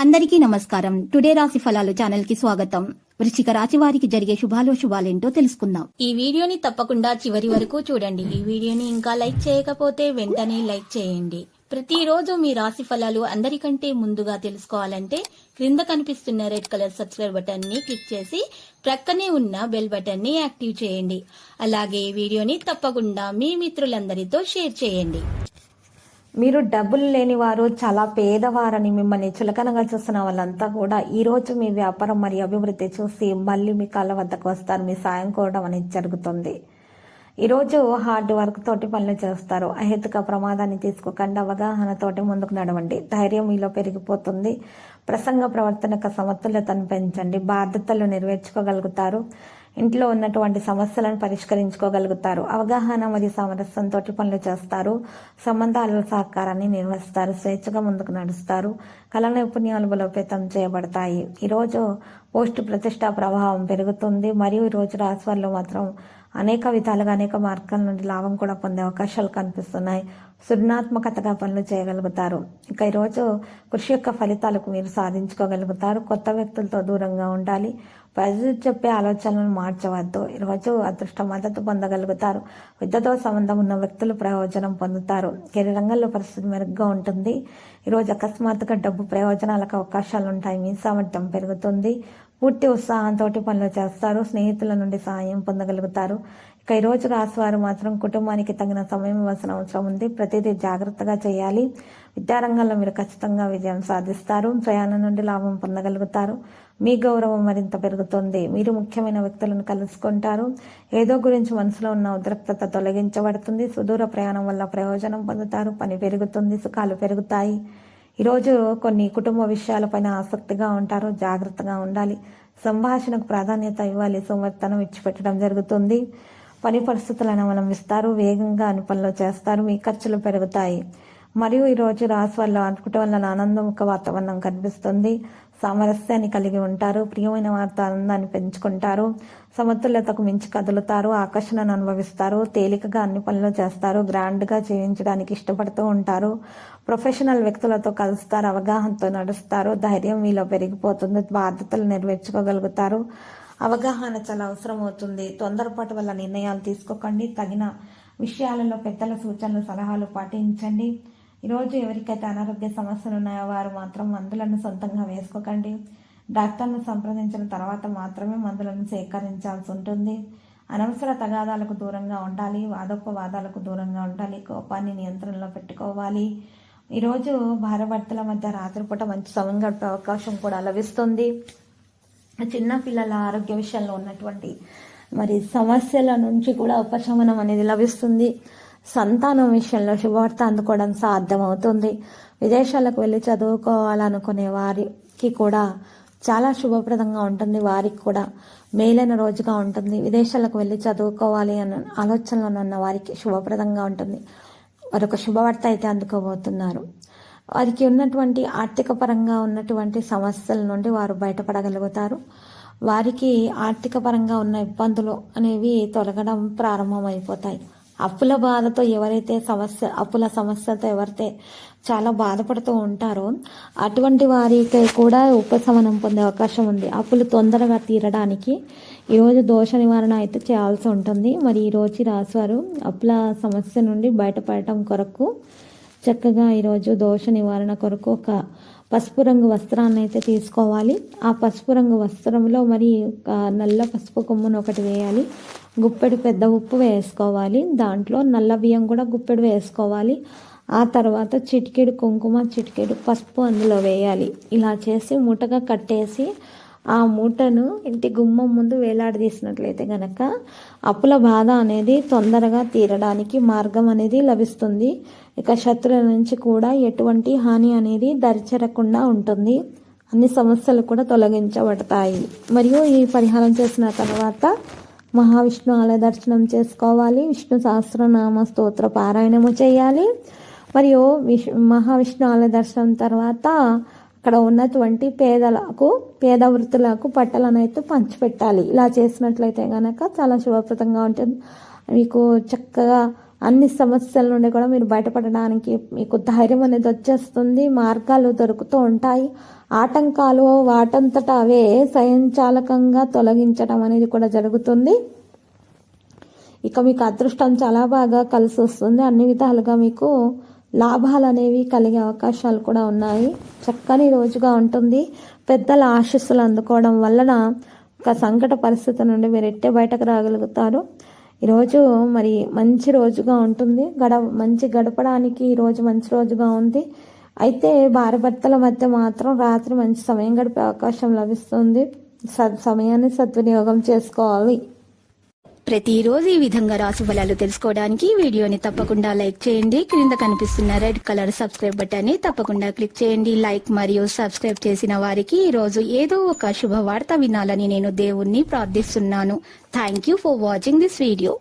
అందరికీ నమస్కారం. టుడే రాశి ఫలాలు ఛానల్ కి స్వాగతం. వృశ్చిక రాశి వారికి జరిగే శుభాలేంటో తెలుసుకుందాం. ఈ వీడియోని తప్పకుండా చివరి వరకు చూడండి. ఈ వీడియోని ఇంకా లైక్ చేయకపోతే వెంటనే లైక్ చేయండి. ప్రతిరోజు మీ రాశి ఫలాలు అందరికంటే ముందుగా తెలుసుకోవాలంటే క్రింద కనిపిస్తున్న రెడ్ కలర్ సబ్స్క్రైబ్ బటన్ ని క్లిక్ చేసి ప్రక్కనే ఉన్న బెల్ బటన్ ని యాక్టివ్ చేయండి. అలాగే ఈ వీడియోని తప్పకుండా మీ మిత్రులందరితో షేర్ చేయండి. మీరు డబ్బులు లేని వారు, చాలా పేదవారని మిమ్మల్ని చులకనగా చూస్తున్న వాళ్ళంతా కూడా ఈరోజు మీ వ్యాపారం మరియు అభివృద్ధి చూసి మళ్ళీ మీ కాళ్ళ వద్దకు వస్తారు. మీ సాయం కోరడం అనేది జరుగుతుంది. ఈరోజు హార్డ్ వర్క్ తోటి పనులు చేస్తారు. అహేతుక ప్రమాదాన్ని తీసుకోకుండా అవగాహనతోటి ముందుకు నడవండి. ధైర్యం మీలో పెరిగిపోతుంది. ప్రసంగ ప్రవర్తనకు సమతుల్యతను పెంచండి. బాధ్యతలు నెరవేర్చుకోగలుగుతారు. ఇంట్లో ఉన్నటువంటి సమస్యలను పరిష్కరించుకోగలుగుతారు. అవగాహన మరియు సామరస్యంతో పనులు చేస్తారు. సంబంధాల సహకారాన్ని నిర్వహిస్తారు. స్వేచ్ఛగా ముందుకు నడుస్తారు. కళా నైపుణ్యాలు బలోపేతం చేయబడతాయి. ఈరోజు పోస్టు ప్రతిష్ట ప్రభావం పెరుగుతుంది. మరియు ఈరోజు రాశివారిలో మాత్రం అనేక విధాలుగా అనేక మార్గాల నుండి లాభం కూడా పొందే అవకాశాలు కనిపిస్తున్నాయి. సృజనాత్మకతగా పనులు చేయగలుగుతారు. ఇక ఈరోజు కృషి యొక్క ఫలితాలకు మీరు సాధించుకోగలుగుతారు. కొత్త వ్యక్తులతో దూరంగా ఉండాలి. ప్రజలు చెప్పే ఆలోచనలను మార్చవద్దు. ఈరోజు అదృష్ట మద్దతు పొందగలుగుతారు. విద్యతో సంబంధం ఉన్న వ్యక్తులు ప్రయోజనం పొందుతారు. కెరీర్ రంగంలో పరిస్థితి మెరుగ్గా ఉంటుంది. ఈరోజు అకస్మాత్తుగా డబ్బు ప్రయోజనాలకు అవకాశాలు ఉంటాయి. మీ సామర్థ్యం పెరుగుతుంది. పూర్తి ఉత్సాహంతో పనులు చేస్తారు. స్నేహితుల నుండి సహాయం పొందగలుగుతారు. ఇక ఈరోజు రాశివారు మాత్రం కుటుంబానికి తగిన సమయం ఇవ్వాల్సిన అవసరం ఉంది. ప్రతిదీ జాగ్రత్తగా చేయాలి. విద్యారంగంలో మీరు ఖచ్చితంగా విజయం సాధిస్తారు. ప్రయాణం నుండి లాభం పొందగలుగుతారు. మీ గౌరవం మరింత పెరుగుతుంది. మీరు ముఖ్యమైన వ్యక్తులను కలుసుకుంటారు. ఏదో గురించి మనసులో ఉన్న ఉద్రిక్తత తొలగించబడుతుంది. సుదూర ప్రయాణం వల్ల ప్రయోజనం పొందుతారు. పని పెరుగుతుంది. సుఖాలు పెరుగుతాయి. ఈరోజు కొన్ని కుటుంబ విషయాలపైన ఆసక్తిగా ఉంటారు. జాగ్రత్తగా ఉండాలి. సంభాషణకు ప్రాధాన్యత ఇవ్వాలి. సోమరితనం విడిచిపెట్టడం జరుగుతుంది. పని పరిస్థితులను అవలంబిస్తారు. వేగంగా అన్ని పనులు చేస్తారు. మీ ఖర్చులు పెరుగుతాయి. మరియు ఈరోజు రాశి వల్ల అనుకోవటం వల్ల ఆనందముఖ వాతావరణం కనిపిస్తుంది. సామరస్యాన్ని కలిగి ఉంటారు. ప్రియమైన వారితో ఆనందాన్ని పెంచుకుంటారు. సమతుల్యతకు మించి కదులుతారు. ఆకర్షణను అనుభవిస్తారు. తేలికగా అన్ని పనులు చేస్తారు. గ్రాండ్గా జీవించడానికి ఇష్టపడుతూ ఉంటారు. ప్రొఫెషనల్ వ్యక్తులతో కలుస్తారు. అవగాహనతో నడుస్తారు. ధైర్యం మీలో పెరిగిపోతుంది. బాధ్యతలు నెరవేర్చుకోగలుగుతారు. అవగాహన చాలా అవసరం అవుతుంది. తొందరపాటు వల్ల నిర్ణయాలు తీసుకోకండి. తగిన విషయాలలో పెద్దల సూచనలు, సలహాలు పాటించండి. ఈరోజు ఎవరికైతే అనారోగ్య సమస్యలు ఉన్నాయో వారు మాత్రం మందులను సొంతంగా వేసుకోకండి. డాక్టర్ను సంప్రదించిన తర్వాత మాత్రమే మందులను సేకరించాల్సి ఉంటుంది. అనవసర తగాదాలకు దూరంగా ఉండాలి. వాదోపవాదాలకు దూరంగా ఉండాలి. కోపాన్ని నియంత్రణలో పెట్టుకోవాలి. ఈరోజు భార్యాభర్తల మధ్య రాత్రిపూట మంచి సమయం గడిపే అవకాశం కూడా లభిస్తుంది. చిన్న పిల్లల ఆరోగ్య విషయంలో ఉన్నటువంటి సమస్యల నుంచి కూడా ఉపశమనం అనేది లభిస్తుంది. సంతానం విషయంలో శుభవార్త అందుకోవడం సాధ్యమవుతుంది. విదేశాలకు వెళ్ళి చదువుకోవాలనుకునే వారికి కూడా చాలా శుభప్రదంగా ఉంటుంది. వారికి కూడా మేలైన రోజుగా ఉంటుంది. విదేశాలకు వెళ్ళి చదువుకోవాలి అన్న ఆలోచనలో ఉన్న వారికి శుభప్రదంగా ఉంటుంది. వారొక శుభవార్త అయితే అందుకోబోతున్నారు. వారికి ఉన్నటువంటి ఆర్థిక పరంగా ఉన్నటువంటి సమస్యల నుండి వారు బయటపడగలుగుతారు. వారికి ఆర్థిక పరంగా ఉన్న ఇబ్బందులు అనేవి తొలగడం ప్రారంభమైపోతాయి. అప్పుల బాధతో ఎవరైతే అప్పుల సమస్యతో ఎవరైతే చాలా బాధపడుతూ ఉంటారో అటువంటి వారికి కూడా ఉపశమనం పొందే అవకాశం ఉంది. అప్పులు తొందరగా తీరడానికి ఈరోజు దోష నివారణ అయితే చేయాల్సి ఉంటుంది. మరి ఈరోజు రాశివారు అప్పుల సమస్య నుండి బయటపడటం కొరకు చక్కగా ఈరోజు దోష నివారణ కొరకు ఒక పసుపు రంగు వస్త్రాన్ని అయితే తీసుకోవాలి. ఆ పసుపు రంగు వస్త్రంలో మరి నల్ల పసుపు కొమ్మును ఒకటి వేయాలి. గుప్పెడు పెద్ద ఉప్పు వేసుకోవాలి. దాంట్లో నల్ల బియ్యం కూడా గుప్పెడు వేసుకోవాలి. ఆ తర్వాత చిటికెడు కుంకుమ, చిటికెడు పసుపు అందులో వేయాలి. ఇలా చేసి మూటగా కట్టేసి ఆ మూటను ఇంటి గుమ్మం ముందు వేలాడదీసినట్లయితే గనక అప్పుల బాధ అనేది తొందరగా తీరడానికి మార్గం అనేది లభిస్తుంది. ఇక శత్రువుల నుంచి కూడా ఎటువంటి హాని అనేది దరిచేరకుండా ఉంటుంది. అన్ని సమస్యలు కూడా తొలగించబడతాయి. మరియు ఈ పరిహారం చేసిన తర్వాత మహావిష్ణు ఆలయ దర్శనం చేసుకోవాలి. విష్ణు సహస్రనామ స్తోత్ర పారాయణము చేయాలి. మరియు మహావిష్ణు ఆలయ దర్శనం తర్వాత అక్కడ ఉన్నటువంటి పేద వృత్తులకు బట్టలను అయితే పంచిపెట్టాలి. ఇలా చేసినట్లయితే కనుక చాలా శుభప్రదంగా ఉంటుంది. మీకు చక్కగా అన్ని సమస్యల నుండి కూడా మీరు బయటపడడానికి మీకు ధైర్యం అనేది వచ్చేస్తుంది, మార్గాలు దొరుకుతూ ఉంటాయి. ఆటంకాలు వాటంతట అవే స్వయంచాలకంగా తొలగించడం అనేది కూడా జరుగుతుంది. ఇక మీకు అదృష్టం చాలా బాగా కలిసి వస్తుంది. అన్ని విధాలుగా మీకు లాభాలు అనేవి కలిగే అవకాశాలు కూడా ఉన్నాయి. చక్కని రోజుగా ఉంటుంది. పెద్దల ఆశీస్సులు అందుకోవడం వలన ఒక సంకట పరిస్థితి నుండి మీరు ఎట్టే బయటకు రాగలుగుతారు. ఈరోజు మరి మంచి రోజుగా ఉంటుంది. మంచి గడపడానికి ఈరోజు మంచి రోజుగా ఉంది. అయితే భార్యాభర్తల మధ్య మాత్రం రాత్రి మంచి సమయం గడిపే అవకాశం లభిస్తుంది. సమయాన్ని సద్వినియోగం చేసుకోవాలి. ప్రతిరోజు ఈ విధంగా రాశి ఫలాలు తెలుసుకోవడానికి వీడియోని తప్పకుండా లైక్ చేయండి. క్రింద కనిపిస్తున్న రెడ్ కలర్ సబ్స్క్రైబ్ బటన్ ని తప్పకుండా క్లిక్ చేయండి. లైక్ మరియు సబ్స్క్రైబ్ చేసిన వారికి ఈ రోజు ఏదో ఒక శుభవార్త వినాలని నేను దేవుణ్ణి ప్రార్థిస్తున్నాను. Thank you for watching this video.